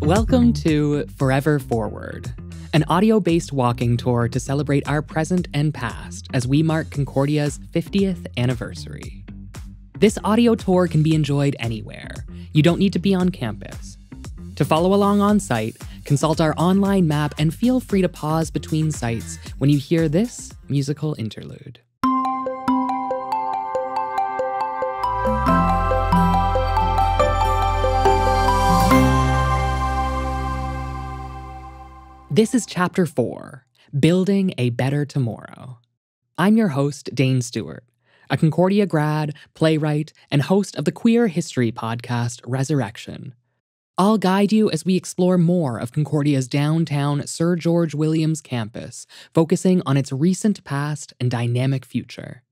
Welcome to Forever Forward, an audio-based walking tour to celebrate our present and past as we mark Concordia's 50th anniversary. This audio tour can be enjoyed anywhere. You don't need to be on campus. To follow along on site, consult our online map and feel free to pause between sites when you hear this musical interlude. This is Chapter 4, Building a Better Tomorrow. I'm your host, Dane Stewart, a Concordia grad, playwright, and host of the queer history podcast, Resurrection. I'll guide you as we explore more of Concordia's downtown Sir George Williams campus, focusing on its recent past and dynamic future.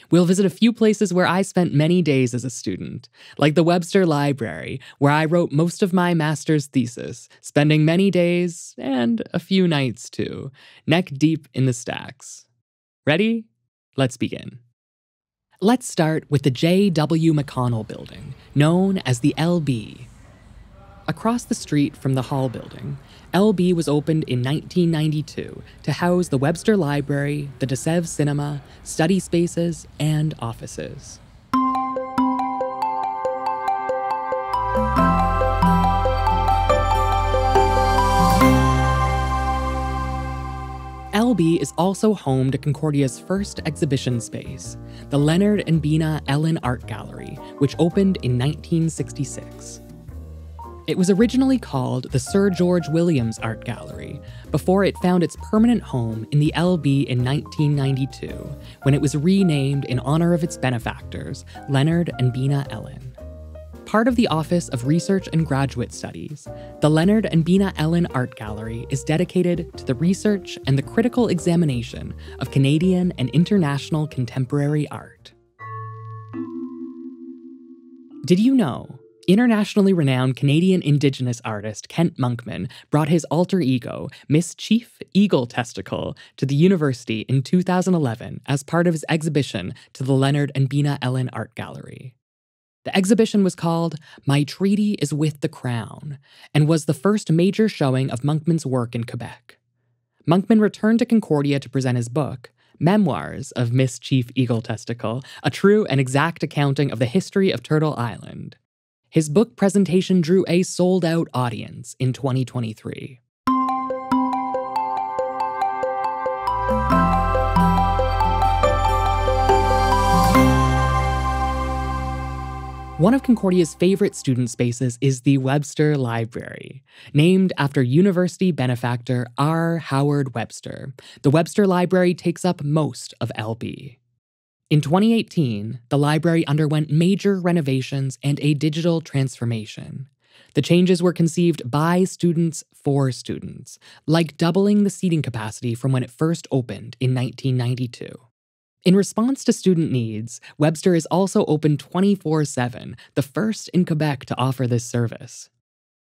We'll visit a few places where I spent many days as a student, like the Webster Library, where I wrote most of my master's thesis, spending many days, and a few nights too, neck deep in the stacks. Ready? Let's begin. Let's start with the J.W. McConnell Building, known as the LB. Across the street from the Hall Building, LB was opened in 1992 to house the Webster Library, the DeSev Cinema, study spaces, and offices. LB is also home to Concordia's first exhibition space, the Leonard and Bina Ellen Art Gallery, which opened in 1966. It was originally called the Sir George Williams Art Gallery before it found its permanent home in the LB in 1992, when it was renamed in honor of its benefactors, Leonard and Bina Ellen. Part of the Office of Research and Graduate Studies, the Leonard and Bina Ellen Art Gallery is dedicated to the research and the critical examination of Canadian and international contemporary art. Did you know? Internationally renowned Canadian Indigenous artist Kent Monkman brought his alter ego, Miss Chief Eagle Testicle, to the university in 2011 as part of his exhibition to the Leonard and Bina Ellen Art Gallery. The exhibition was called My Treaty is with the Crown and was the first major showing of Monkman's work in Quebec. Monkman returned to Concordia to present his book, Memoirs of Miss Chief Eagle Testicle, a true and exact accounting of the history of Turtle Island. His book presentation drew a sold-out audience in 2023. One of Concordia's favorite student spaces is the Webster Library. Named after university benefactor R. Howard Webster, the Webster Library takes up most of LB. In 2018, the library underwent major renovations and a digital transformation. The changes were conceived by students for students, like doubling the seating capacity from when it first opened in 1992. In response to student needs, Webster is also open 24/7, the first in Quebec to offer this service.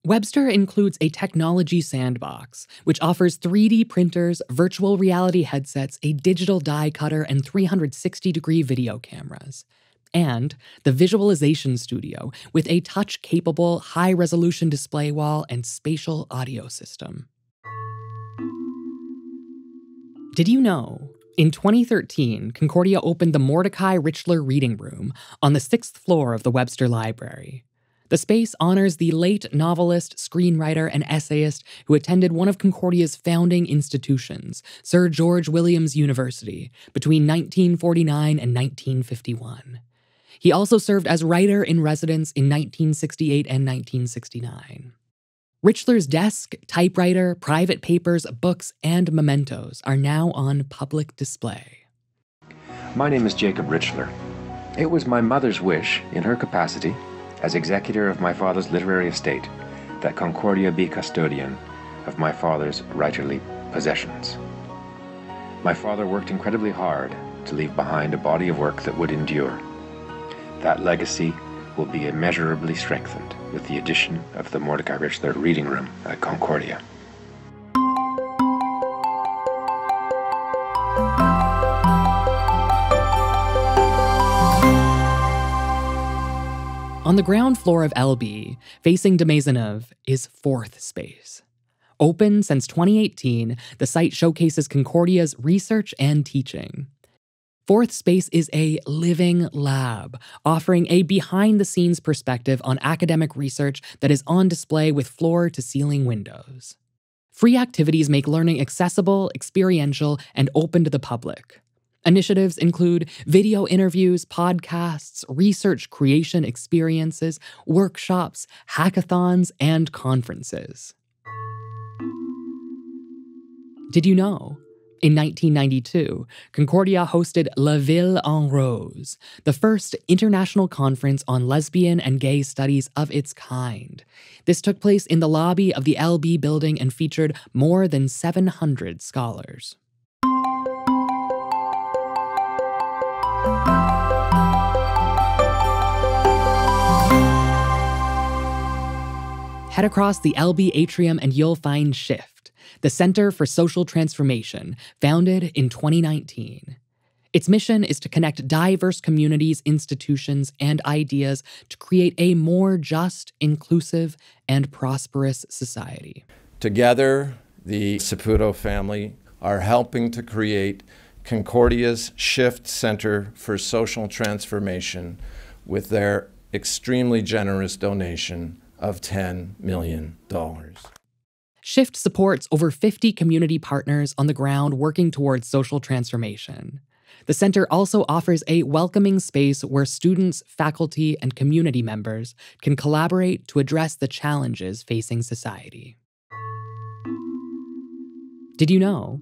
Webster includes a technology sandbox, which offers 3D printers, virtual reality headsets, a digital die cutter, and 360-degree video cameras. And the Visualization Studio, with a touch-capable, high-resolution display wall and spatial audio system. Did you know? In 2013, Concordia opened the Mordecai Richler Reading Room on the 6th floor of the Webster Library. The space honors the late novelist, screenwriter, and essayist who attended one of Concordia's founding institutions, Sir George Williams University, between 1949 and 1951. He also served as writer-in-residence in 1968 and 1969. Richler's desk, typewriter, private papers, books, and mementos are now on public display. My name is Jacob Richler. It was my mother's wish, in her capacity, as executor of my father's literary estate, that Concordia be custodian of my father's writerly possessions. My father worked incredibly hard to leave behind a body of work that would endure. That legacy will be immeasurably strengthened with the addition of the Mordecai Richler Reading Room at Concordia. On the ground floor of LB, facing de Maisonneuve, is Fourth Space. Open since 2018, the site showcases Concordia's research and teaching. Fourth Space is a living lab, offering a behind-the-scenes perspective on academic research that is on display with floor-to-ceiling windows. Free activities make learning accessible, experiential, and open to the public. Initiatives include video interviews, podcasts, research creation experiences, workshops, hackathons, and conferences. Did you know? In 1992, Concordia hosted La Ville en Rose, the first international conference on lesbian and gay studies of its kind. This took place in the lobby of the LB building and featured more than 700 scholars. Head across the LB atrium and you'll find SHIFT, the Center for Social Transformation, founded in 2019. Its mission is to connect diverse communities, institutions, and ideas to create a more just, inclusive, and prosperous society. Together, the Saputo family are helping to create Concordia's SHIFT Center for Social Transformation with their extremely generous donation of $10 million. SHIFT supports over 50 community partners on the ground working towards social transformation. The center also offers a welcoming space where students, faculty, and community members can collaborate to address the challenges facing society. Did you know?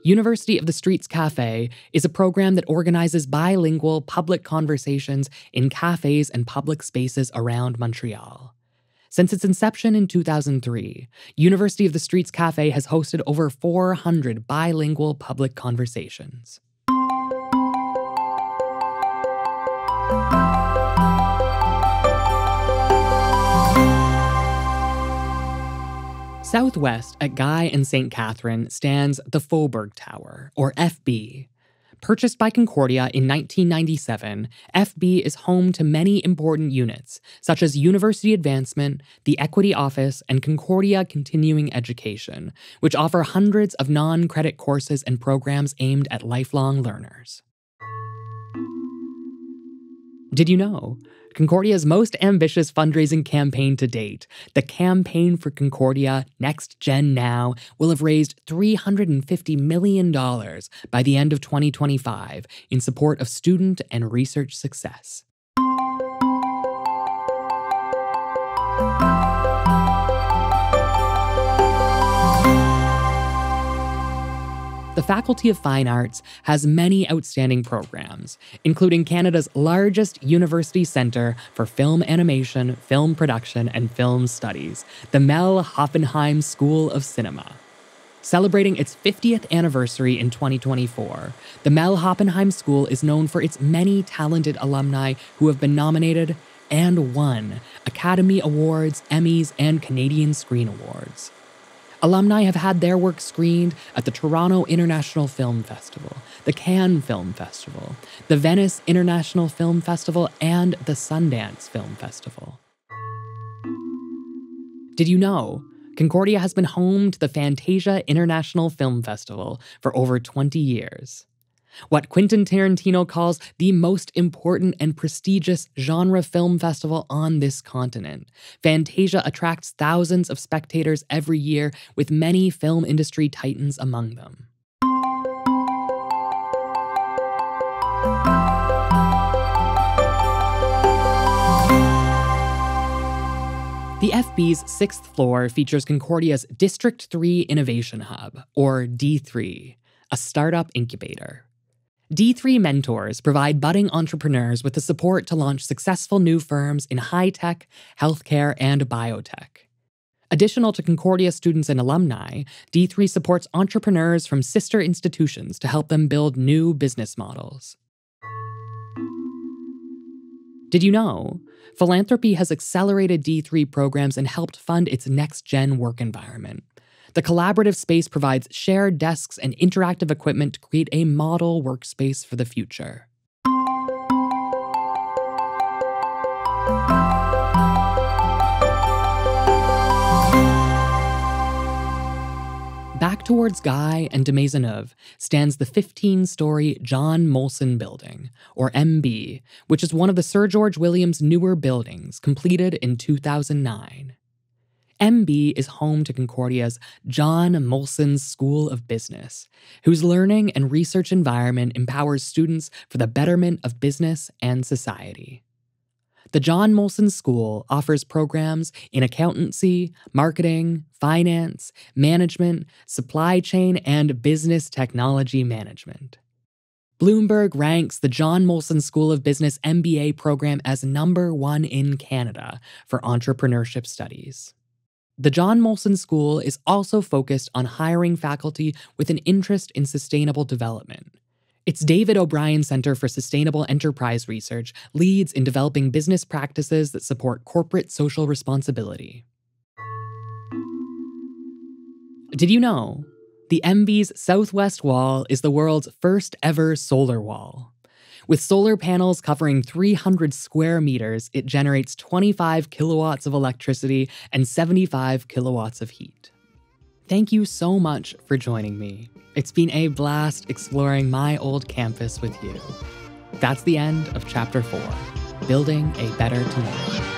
University of the Streets Cafe is a program that organizes bilingual public conversations in cafes and public spaces around Montreal. Since its inception in 2003, University of the Streets Cafe has hosted over 400 bilingual public conversations. Southwest at Guy and St. Catherine stands the Faubourg Tower, or FB. Purchased by Concordia in 1997, FB is home to many important units, such as University Advancement, the Equity Office, and Concordia Continuing Education, which offer hundreds of non-credit courses and programs aimed at lifelong learners. Did you know? Concordia's most ambitious fundraising campaign to date, the Campaign for Concordia Next Gen Now, will have raised $350 million by the end of 2025 in support of student and research success. The Faculty of Fine Arts has many outstanding programs, including Canada's largest university centre for film animation, film production, and film studies, the Mel Hoppenheim School of Cinema. Celebrating its 50th anniversary in 2024, the Mel Hoppenheim School is known for its many talented alumni who have been nominated and won Academy Awards, Emmys, and Canadian Screen Awards. Alumni have had their work screened at the Toronto International Film Festival, the Cannes Film Festival, the Venice International Film Festival, and the Sundance Film Festival. Did you know? Concordia has been home to the Fantasia International Film Festival for over 20 years. What Quentin Tarantino calls the most important and prestigious genre film festival on this continent, Fantasia attracts thousands of spectators every year, with many film industry titans among them. The FB's 6th floor features Concordia's District 3 Innovation Hub, or D3, a startup incubator. D3 mentors provide budding entrepreneurs with the support to launch successful new firms in high-tech, healthcare, and biotech. Additional to Concordia students and alumni, D3 supports entrepreneurs from sister institutions to help them build new business models. Did you know? Philanthropy has accelerated D3 programs and helped fund its next-gen work environment. The collaborative space provides shared desks and interactive equipment to create a model workspace for the future. Back towards Guy and de Maisonneuve stands the 15-story John Molson Building, or MB, which is one of the Sir George Williams' newer buildings, completed in 2009. MB is home to Concordia's John Molson's School of Business, whose learning and research environment empowers students for the betterment of business and society. The John Molson School offers programs in accountancy, marketing, finance, management, supply chain, and business technology management. Bloomberg ranks the John Molson School of Business MBA program as #1 in Canada for entrepreneurship studies. The John Molson School is also focused on hiring faculty with an interest in sustainable development. Its David O'Brien Center for Sustainable Enterprise Research leads in developing business practices that support corporate social responsibility. Did you know? The MB's southwest wall is the world's first ever solar wall. With solar panels covering 300 square meters, it generates 25 kilowatts of electricity and 75 kilowatts of heat. Thank you so much for joining me. It's been a blast exploring my old campus with you. That's the end of Chapter 4, Building a Better Tomorrow.